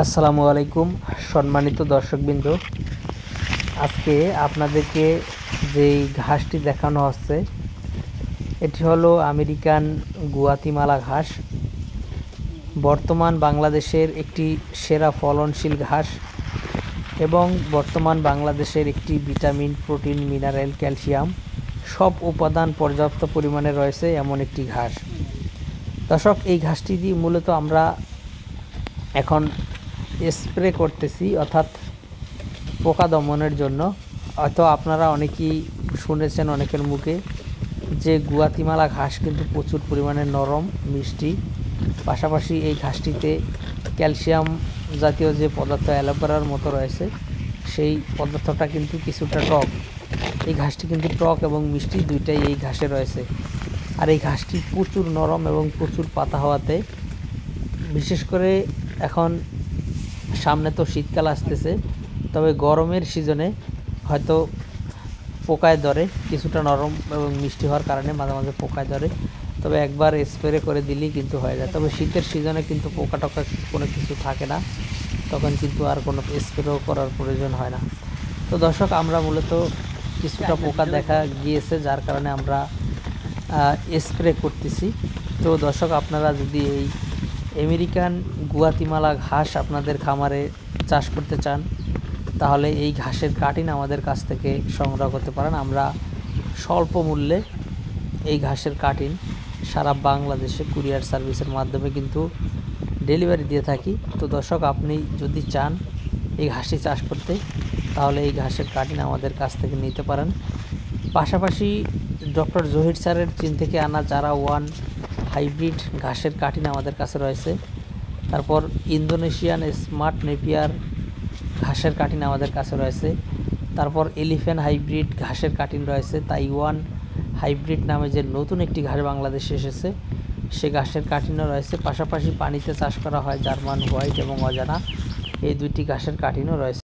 আসসালামু আলাইকুম সম্মানিত দর্শকবৃন্দ, আজকে আপনাদেরকে যেই ঘাসটি দেখানো হচ্ছে এটি হলো আমেরিকান গুয়াতিমালা ঘাস। বর্তমান বাংলাদেশের একটি সেরা ফলনশীল ঘাস এবং বর্তমান বাংলাদেশের একটি ভিটামিন, প্রোটিন, মিনারেল, ক্যালসিয়াম সব উপাদান পর্যাপ্ত পরিমাণে রয়েছে এমন একটি ঘাস। দর্শক, এই ঘাসটি দিয়ে মূলত আমরা এখন স্প্রে করতেছি, অর্থাৎ পোকা দমনের জন্য। হয়তো আপনারা অনেকেই শুনেছেন অনেকের মুখে যে গুয়াতিমালা ঘাস কিন্তু প্রচুর পরিমাণে নরম, মিষ্টি, পাশাপাশি এই ঘাসটিতে ক্যালসিয়াম জাতীয় যে পদার্থ অ্যালোভেরার মতো রয়েছে সেই পদার্থটা কিন্তু কিছুটা টক। এই ঘাসটি কিন্তু টক এবং মিষ্টি দুইটাই এই ঘাসে রয়েছে। আর এই ঘাসটি প্রচুর নরম এবং প্রচুর পাতা হওয়াতে, বিশেষ করে এখন সামনে তো শীতকাল আসতেছে, তবে গরমের সিজনে হয়তো পোকায় ধরে, কিছুটা নরম এবং মিষ্টি হওয়ার কারণে মাঝে মাঝে পোকায় ধরে, তবে একবার স্প্রে করে দিলেই কিন্তু হয়ে যায়। তবে শীতের সিজনে কিন্তু পোকা টোকা কোনো কিছু থাকে না, তখন কিন্তু আর কোনো স্প্রেও করার প্রয়োজন হয় না। তো দর্শক, আমরা মূলত কিছুটা পোকা দেখা গিয়েছে, যার কারণে আমরা স্প্রে করতেছি। তো দর্শক, আপনারা যদি এই আমেরিকান গুয়াতিমালা ঘাস আপনাদের খামারে চাষ করতে চান তাহলে এই ঘাসের কাটিং আমাদের কাছ থেকে সংগ্রহ করতে পারেন। আমরা স্বল্প মূল্যে এই ঘাসের কাটিং সারা বাংলাদেশে কুরিয়ার সার্ভিসের মাধ্যমে কিন্তু ডেলিভারি দিয়ে থাকি। তো দর্শক, আপনি যদি চান এই ঘাসটি চাষ করতে তাহলে এই ঘাসের কাটিং আমাদের কাছ থেকে নিতে পারেন। পাশাপাশি ডক্টর জহির স্যারের চীন থেকে আনা যারা ওয়ান হাইব্রিড ঘাসের কাটিং আমাদের কাছে রয়েছে। তারপর ইন্দোনেশিয়ান স্মার্ট নেপিয়ার ঘাসের কাটিং আমাদের কাছে রয়েছে। তারপর এলিফ্যান্ট হাইব্রিড ঘাসের কাটিং রয়েছে। তাইওয়ান হাইব্রিড নামে যে নতুন একটি ঘাস বাংলাদেশে এসেছে সে ঘাসের কাটিংও রয়েছে। পাশাপাশি পানিতে চাষ করা হয় জার্মান হোয়াইট এবং অজানা, এই দুইটি ঘাসের কাটিংও রয়েছে।